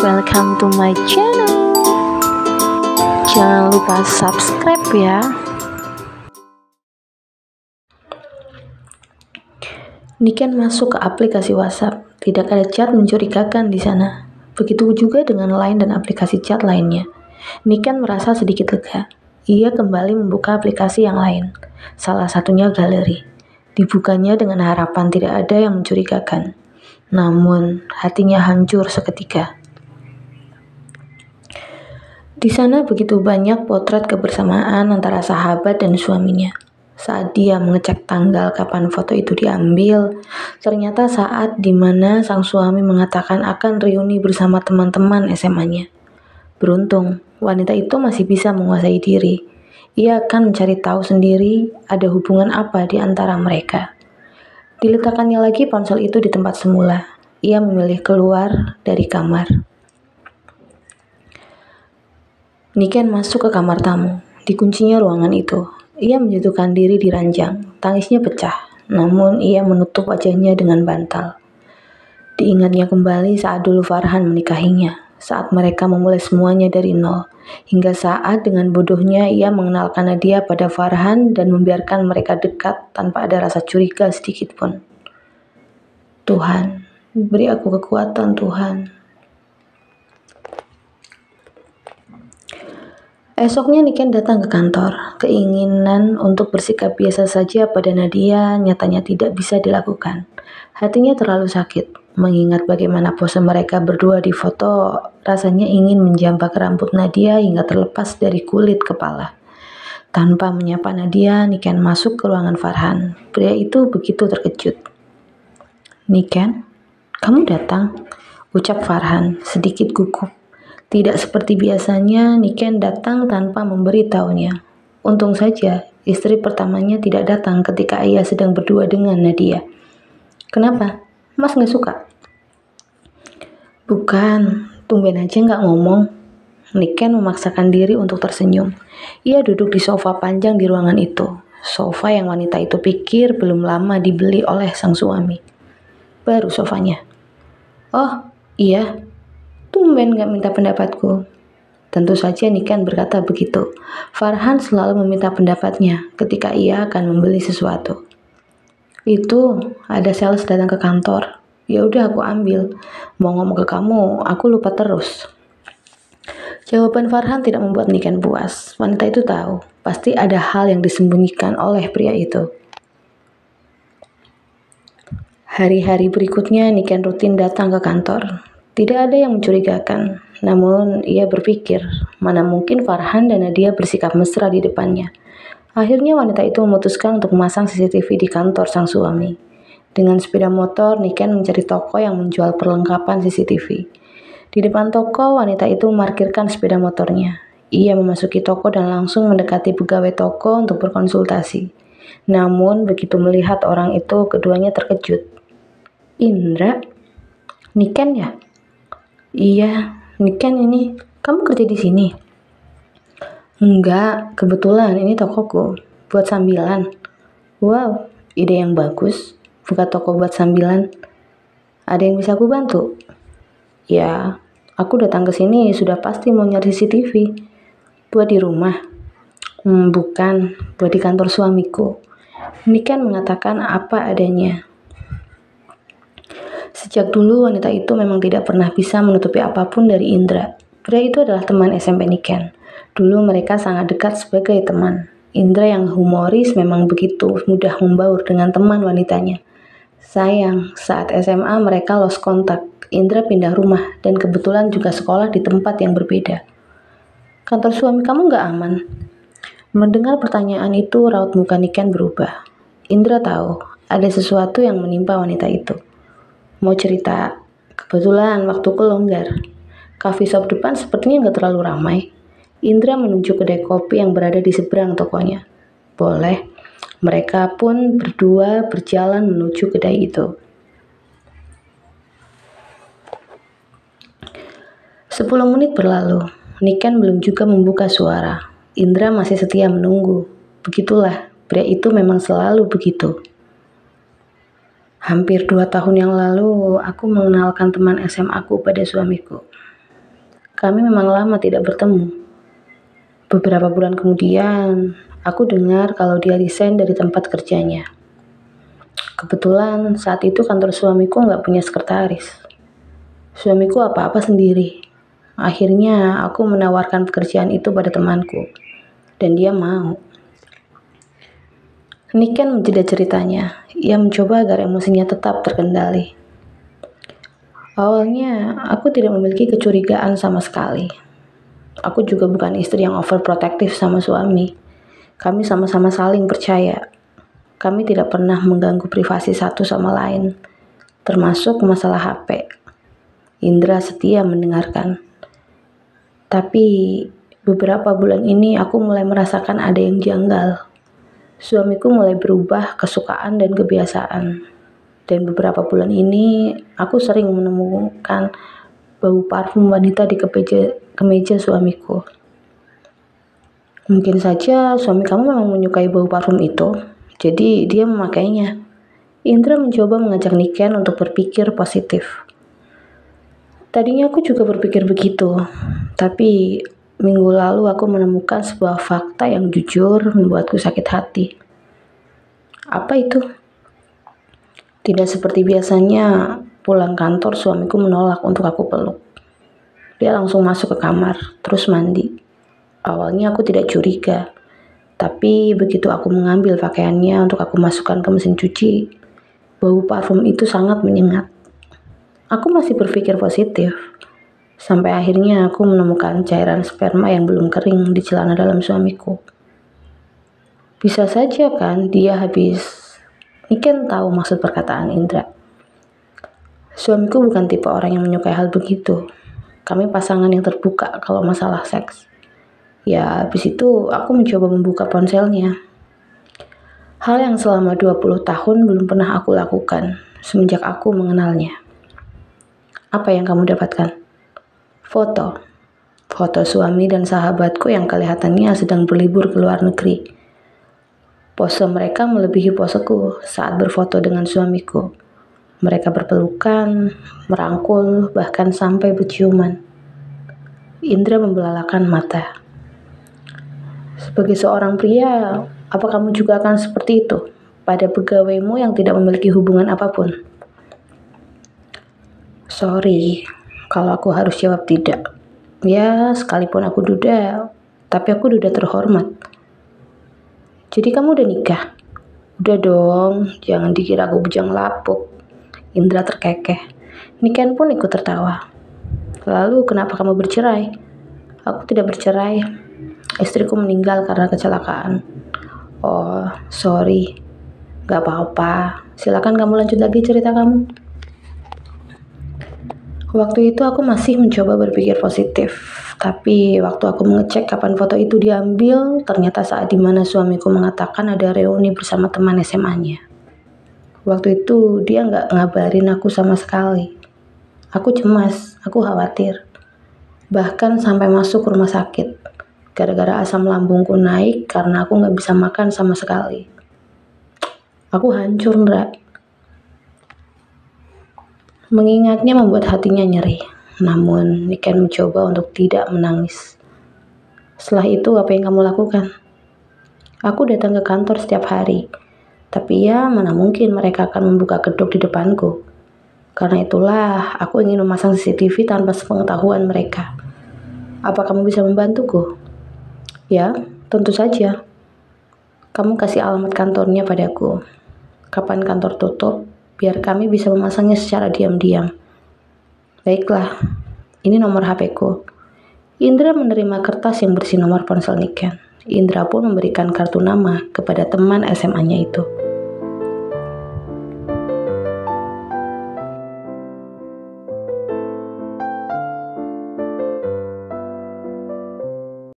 welcome to my channel. Jangan lupa subscribe ya. Niken masuk ke aplikasi WhatsApp. Tidak ada chat mencurigakan di sana. Begitu juga dengan Line dan aplikasi chat lainnya. Niken merasa sedikit lega. Ia kembali membuka aplikasi yang lain. Salah satunya galeri. Dibukanya dengan harapan tidak ada yang mencurigakan. Namun, hatinya hancur seketika. Di sana begitu banyak potret kebersamaan antara sahabat dan suaminya. Saat dia mengecek tanggal kapan foto itu diambil, ternyata saat di mana sang suami mengatakan akan reuni bersama teman-teman SMA-nya. Beruntung, wanita itu masih bisa menguasai diri. Ia akan mencari tahu sendiri ada hubungan apa di antara mereka. Diletakkannya lagi ponsel itu di tempat semula. Ia memilih keluar dari kamar. Niken masuk ke kamar tamu. Dikuncinya ruangan itu. Ia menjatuhkan diri di ranjang. Tangisnya pecah, namun ia menutup wajahnya dengan bantal. Diingatnya kembali saat dulu Farhan menikahinya. Saat mereka memulai semuanya dari nol. Hingga saat dengan bodohnya ia mengenalkan Nadia pada Farhan dan membiarkan mereka dekat tanpa ada rasa curiga sedikit pun. Tuhan, beri aku kekuatan Tuhan. Esoknya Niken datang ke kantor. Keinginan untuk bersikap biasa saja pada Nadia nyatanya tidak bisa dilakukan. Hatinya terlalu sakit. Mengingat bagaimana pose mereka berdua di foto, rasanya ingin menjambak rambut Nadia hingga terlepas dari kulit kepala. Tanpa menyapa Nadia, Niken masuk ke ruangan Farhan. Pria itu begitu terkejut. "Niken, kamu datang?" ucap Farhan sedikit gugup. Tidak seperti biasanya, Niken datang tanpa memberitahunya. Untung saja, istri pertamanya tidak datang ketika ia sedang berdua dengan Nadia. "Kenapa? Mas nggak suka?" "Bukan, tumben aja nggak ngomong." Niken memaksakan diri untuk tersenyum. Ia duduk di sofa panjang di ruangan itu. Sofa yang wanita itu pikir belum lama dibeli oleh sang suami. Baru sofanya. "Oh, iya. Tumben nggak minta pendapatku." Tentu saja Niken berkata begitu. Farhan selalu meminta pendapatnya ketika ia akan membeli sesuatu. "Itu, ada sales datang ke kantor. Ya udah aku ambil. Mau ngomong ke kamu, aku lupa terus." Jawaban Farhan tidak membuat Niken puas. Wanita itu tahu, pasti ada hal yang disembunyikan oleh pria itu. Hari-hari berikutnya Niken rutin datang ke kantor. Tidak ada yang mencurigakan, namun ia berpikir, mana mungkin Farhan dan Nadia bersikap mesra di depannya. Akhirnya wanita itu memutuskan untuk memasang CCTV di kantor sang suami. Dengan sepeda motor, Niken mencari toko yang menjual perlengkapan CCTV. Di depan toko, wanita itu memarkirkan sepeda motornya. Ia memasuki toko dan langsung mendekati pegawai toko untuk berkonsultasi. Namun, begitu melihat orang itu, keduanya terkejut. "Indra? Niken ya?" "Iya, Niken ini. Kamu kerja di sini?" "Enggak, kebetulan ini tokoku. Buat sambilan." "Wow, ide yang bagus. Buka toko buat sambilan. Ada yang bisa aku bantu?" "Ya, aku datang ke sini sudah pasti mau nyari CCTV. Buat di rumah?" Bukan, buat di kantor suamiku." Niken mengatakan apa adanya. Sejak dulu wanita itu memang tidak pernah bisa menutupi apapun dari Indra. Pria itu adalah teman SMP Niken. Dulu mereka sangat dekat sebagai teman. Indra yang humoris memang begitu mudah membaur dengan teman wanitanya. Sayang, saat SMA mereka lost kontak. Indra pindah rumah dan kebetulan juga sekolah di tempat yang berbeda. "Kantor suami kamu nggak aman?" Mendengar pertanyaan itu, raut muka Niken berubah. Indra tahu ada sesuatu yang menimpa wanita itu. "Mau cerita? Kebetulan waktuku longgar. Coffee shop depan sepertinya nggak terlalu ramai." Indra menunjuk kedai kopi yang berada di seberang tokonya. "Boleh." Mereka pun berdua berjalan menuju kedai itu. 10 menit berlalu. Niken belum juga membuka suara. Indra masih setia menunggu. Begitulah, pria itu memang selalu begitu. "Hampir 2 tahun yang lalu, aku mengenalkan teman SMA aku pada suamiku. Kami memang lama tidak bertemu. Beberapa bulan kemudian, aku dengar kalau dia resign dari tempat kerjanya. Kebetulan saat itu kantor suamiku nggak punya sekretaris. Suamiku apa-apa sendiri. Akhirnya aku menawarkan pekerjaan itu pada temanku, dan dia mau. Niken menjeda ceritanya. Ia mencoba agar emosinya tetap terkendali. Awalnya, aku tidak memiliki kecurigaan sama sekali. Aku juga bukan istri yang overprotective sama suami. Kami sama-sama saling percaya. Kami tidak pernah mengganggu privasi satu sama lain, termasuk masalah HP. Indra setia mendengarkan. Tapi beberapa bulan ini aku mulai merasakan ada yang janggal. Suamiku mulai berubah kesukaan dan kebiasaan. Dan beberapa bulan ini aku sering menemukan bau parfum wanita di kemeja suamiku. Mungkin saja suami kamu memang menyukai bau parfum itu, jadi dia memakainya. Indra mencoba mengajak Niken untuk berpikir positif. Tadinya aku juga berpikir begitu, tapi minggu lalu aku menemukan sebuah fakta yang jujur membuatku sakit hati. Apa itu? Tidak seperti biasanya, pulang kantor suamiku menolak untuk aku peluk. Dia langsung masuk ke kamar, terus mandi. Awalnya aku tidak curiga, tapi begitu aku mengambil pakaiannya untuk aku masukkan ke mesin cuci, bau parfum itu sangat menyengat. Aku masih berpikir positif, sampai akhirnya aku menemukan cairan sperma yang belum kering di celana dalam suamiku. Bisa saja kan dia habis. Niken tahu maksud perkataan Indra. Suamiku bukan tipe orang yang menyukai hal begitu. Kami pasangan yang terbuka kalau masalah seks. Ya, habis itu aku mencoba membuka ponselnya. Hal yang selama 20 tahun belum pernah aku lakukan semenjak aku mengenalnya. Apa yang kamu dapatkan? Foto. Foto suami dan sahabatku yang kelihatannya sedang berlibur ke luar negeri. Pose mereka melebihi poseku saat berfoto dengan suamiku. Mereka berpelukan, merangkul, bahkan sampai berciuman. Indra membelalakan mata. Sebagai seorang pria, apa kamu juga akan seperti itu pada pegawaimu yang tidak memiliki hubungan apapun? Sorry, kalau aku harus jawab tidak. Ya, sekalipun aku duda, tapi aku duda terhormat. Jadi kamu udah nikah? Udah dong, jangan dikira aku bujang lapuk. Indra terkekeh. Niken pun ikut tertawa. Lalu kenapa kamu bercerai? Aku tidak bercerai. Istriku meninggal karena kecelakaan. Oh, sorry. Gak apa-apa. Silakan kamu lanjut lagi cerita kamu. Waktu itu aku masih mencoba berpikir positif. Tapi waktu aku mengecek kapan foto itu diambil, ternyata saat dimana suamiku mengatakan ada reuni bersama teman SMA-nya. Waktu itu dia gak ngabarin aku sama sekali. Aku cemas, aku khawatir. Bahkan sampai masuk rumah sakit. Gara-gara asam lambungku naik karena aku gak bisa makan sama sekali. Aku hancur, Ndra. Mengingatnya membuat hatinya nyeri. Namun, Niken mencoba untuk tidak menangis. Setelah itu, apa yang kamu lakukan? Aku datang ke kantor setiap hari. Tapi ya, mana mungkin mereka akan membuka kedok di depanku. Karena itulah, aku ingin memasang CCTV tanpa sepengetahuan mereka. Apa kamu bisa membantuku? Ya, tentu saja. Kamu kasih alamat kantornya padaku. Kapan kantor tutup, biar kami bisa memasangnya secara diam-diam. Baiklah, ini nomor HP-ku. Indra menerima kertas yang berisi nomor ponsel Niken. Indra pun memberikan kartu nama kepada teman SMA-nya itu.